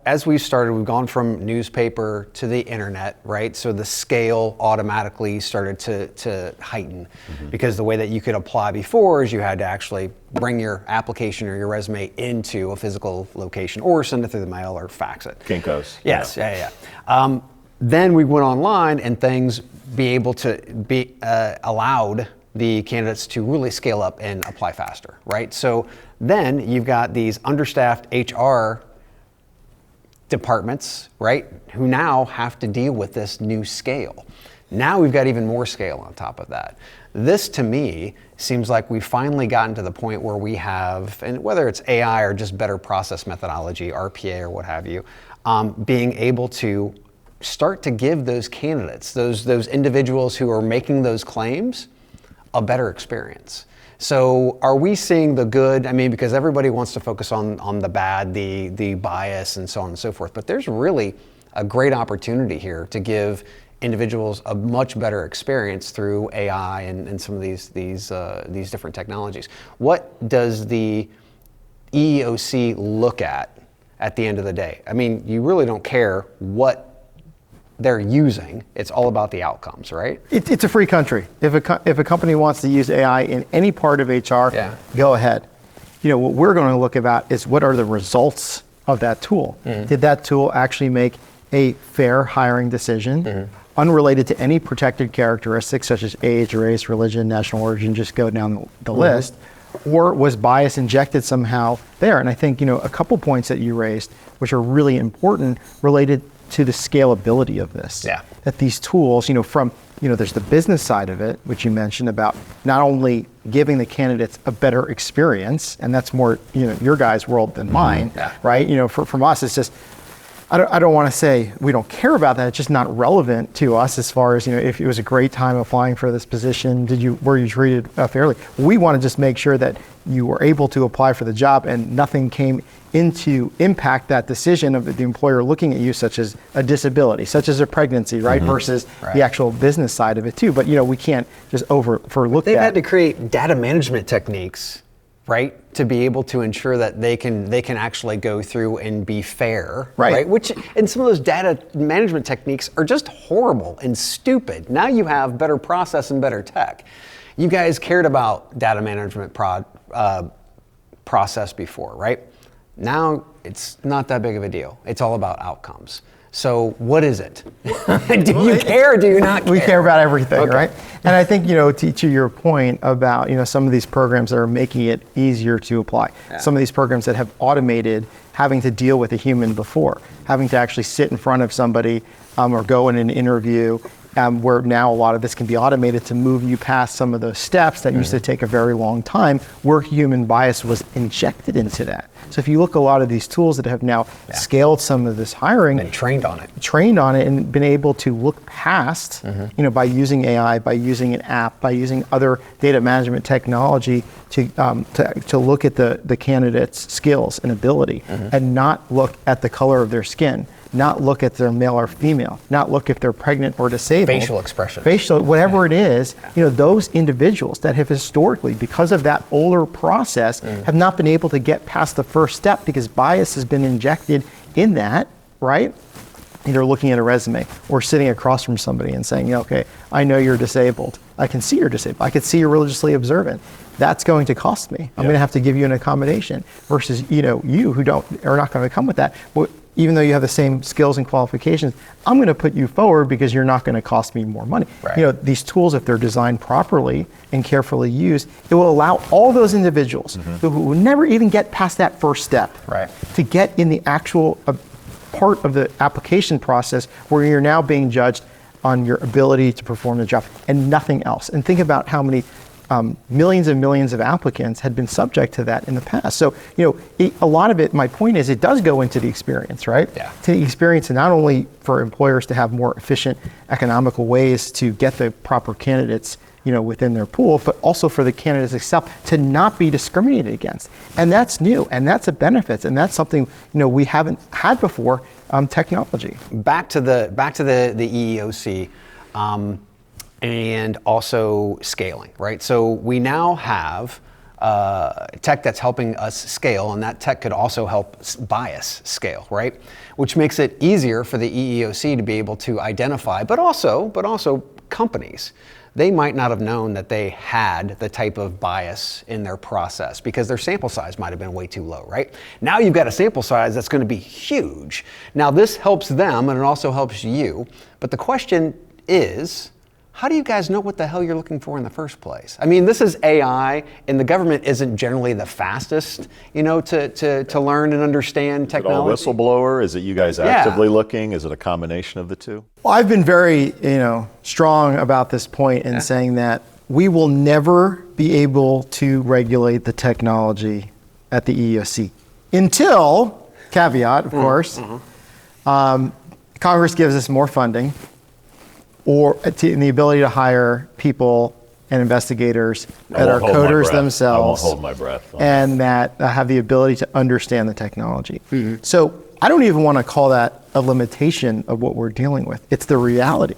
as we started, we've gone from newspaper to the internet, right? So the scale automatically started to heighten because the way that you could apply before is you had to actually bring your application or your resume into a physical location or send it through the mail or fax it. Kinko's. Yes, yeah. Then we went online and things be allowed the candidates to really scale up and apply faster, right? So then you've got these understaffed HR departments, right, who now have to deal with this new scale. Now we've got even more scale on top of that. This, to me, seems like we've finally gotten to the point where we have, and whether it's AI or just better process methodology, RPA or what have you, being able to start to give those candidates, those individuals who are making those claims, a better experience. So are we seeing the good? I mean, because everybody wants to focus on the bad, the bias and so on and so forth, but there's really a great opportunity here to give individuals a much better experience through AI and some of these different technologies. What does the EEOC look at the end of the day? I mean, you really don't care what they're using. It's all about the outcomes, right? It's a free country. If a company wants to use AI in any part of HR, go ahead. What we're going to look about is what are the results of that tool. Did that tool actually make a fair hiring decision, unrelated to any protected characteristics such as age, race, religion, national origin, just go down the list, or was bias injected somehow there? And I think, a couple points that you raised, which are really important, related to the scalability of this. Yeah. That these tools, there's the business side of it, which you mentioned about not only giving the candidates a better experience, and that's more, your guys' world than mine, right? From us, it's just, I don't want to say we don't care about that. It's just not relevant to us as far as, if it was a great time applying for this position, were you treated fairly? We want to just make sure that you were able to apply for the job and nothing came into impact that decision of the employer looking at you, such as a disability, such as a pregnancy, right? Versus the actual business side of it too. But we can't just overlook that. They've had to create data management techniques, right, to be able to ensure that they can actually go through and be fair, right? Which, and some of those data management techniques are just horrible and stupid. Now you have better process and better tech. You guys cared about data management process before, right? Now it's not that big of a deal. It's all about outcomes. So what is it? Do you care or do you not care? We care about everything, right? And I think, to your point about, some of these programs that are making it easier to apply. Some of these programs that have automated having to deal with a human before, having to actually sit in front of somebody or go in an interview, where now a lot of this can be automated to move you past some of those steps that used to take a very long time, where human bias was injected into that. So if you look at a lot of these tools that have now scaled some of this hiring, and trained on it and been able to look past, by using AI, by using an app, by using other data management technology to look at the candidate's skills and ability, and not look at the color of their skin, not look at their male or female, not look if they're pregnant or disabled. Facial expressions. Whatever it is, those individuals that have historically, because of that older process, have not been able to get past the first step because bias has been injected in that, right? Either looking at a resume or sitting across from somebody and saying, okay, I know you're disabled. I can see you're disabled. I can see you're religiously observant. That's going to cost me. I'm going to have to give you an accommodation versus, you who are not going to come with that. But even though you have the same skills and qualifications, I'm going to put you forward because you're not going to cost me more money. Right. These tools, if they're designed properly and carefully used, it will allow all those individuals who will never even get past that first step to get in the actual part of the application process where you're now being judged on your ability to perform the job and nothing else. And think about how many millions and millions of applicants had been subject to that in the past. So, a lot of it, my point is, it does go into the experience, right? Yeah. To the experience, and not only for employers to have more efficient, economical ways to get the proper candidates, within their pool, but also for the candidates itself to not be discriminated against. And that's new, and that's a benefit, and that's something, we haven't had before, technology. Back to the EEOC. And also scaling, right? So we now have tech that's helping us scale, and that tech could also help bias scale, right? Which makes it easier for the EEOC to be able to identify, but also companies. They might not have known that they had the type of bias in their process because their sample size might have been way too low, right? Now you've got a sample size that's going to be huge. Now this helps them and it also helps you, but the question is, how do you guys know what the hell you're looking for in the first place? I mean, this is AI, and the government isn't generally the fastest, to learn and understand technology. Is it all whistleblower? Is it you guys actively looking? Is it a combination of the two? Well, I've been very, strong about this point in saying that we will never be able to regulate the technology at the EEOC until, caveat, of course, Congress gives us more funding, or the ability to hire people and investigators that are coders themselves. I won't hold my breath. And that have the ability to understand the technology. So I don't even want to call that a limitation of what we're dealing with. It's the reality.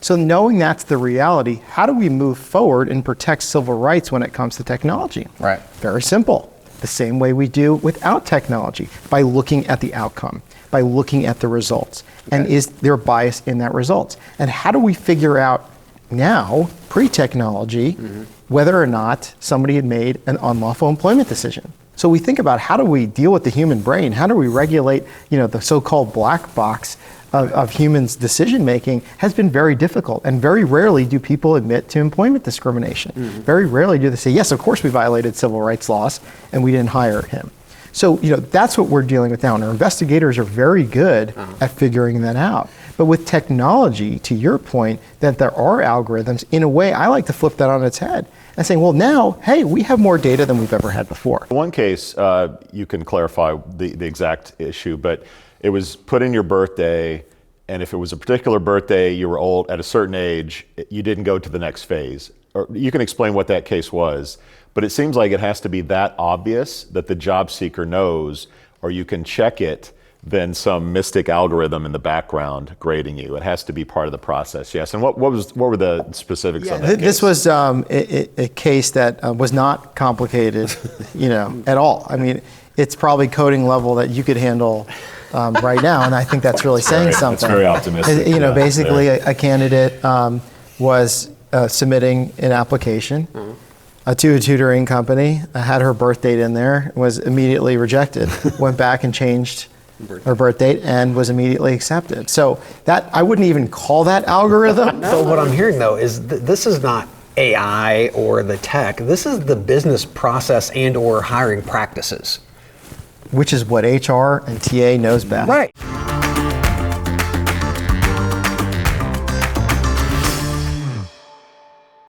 So knowing that's the reality, how do we move forward and protect civil rights when it comes to technology? Right. Very simple. The same way we do without technology, by looking at the outcome, by looking at the results. Okay. And is there bias in that results? And how do we figure out now, pre-technology, whether or not somebody had made an unlawful employment decision? So we think about, how do we deal with the human brain? How do we regulate, the so-called black box of humans' decision making has been very difficult. And very rarely do people admit to employment discrimination. Very rarely do they say, yes, of course we violated civil rights laws and we didn't hire him. So, that's what we're dealing with now. And our investigators are very good at figuring that out. But with technology, to your point, that there are algorithms, in a way, I like to flip that on its head and saying, well, now, hey, we have more data than we've ever had before. One case, you can clarify the exact issue, but it was put in your birthday, and if it was a particular birthday, you were old at a certain age, you didn't go to the next phase. Or you can explain what that case was, but it seems like it has to be that obvious that the job seeker knows, or you can check it, than some mystic algorithm in the background grading you. It has to be part of the process, yes. And what were the specifics of that case? This was a case that was not complicated, at all. I mean, it's probably coding level that you could handle right now, and I think that's really saying something. It's very optimistic. Basically, a candidate was submitting an application to a tutoring company, had her birth date in there, was immediately rejected, went back and changed her birth date and was immediately accepted. So that, I wouldn't even call that algorithm. So what I'm hearing though is this is not AI or the tech, this is the business process and or hiring practices. Which is what HR and TA knows best. Right.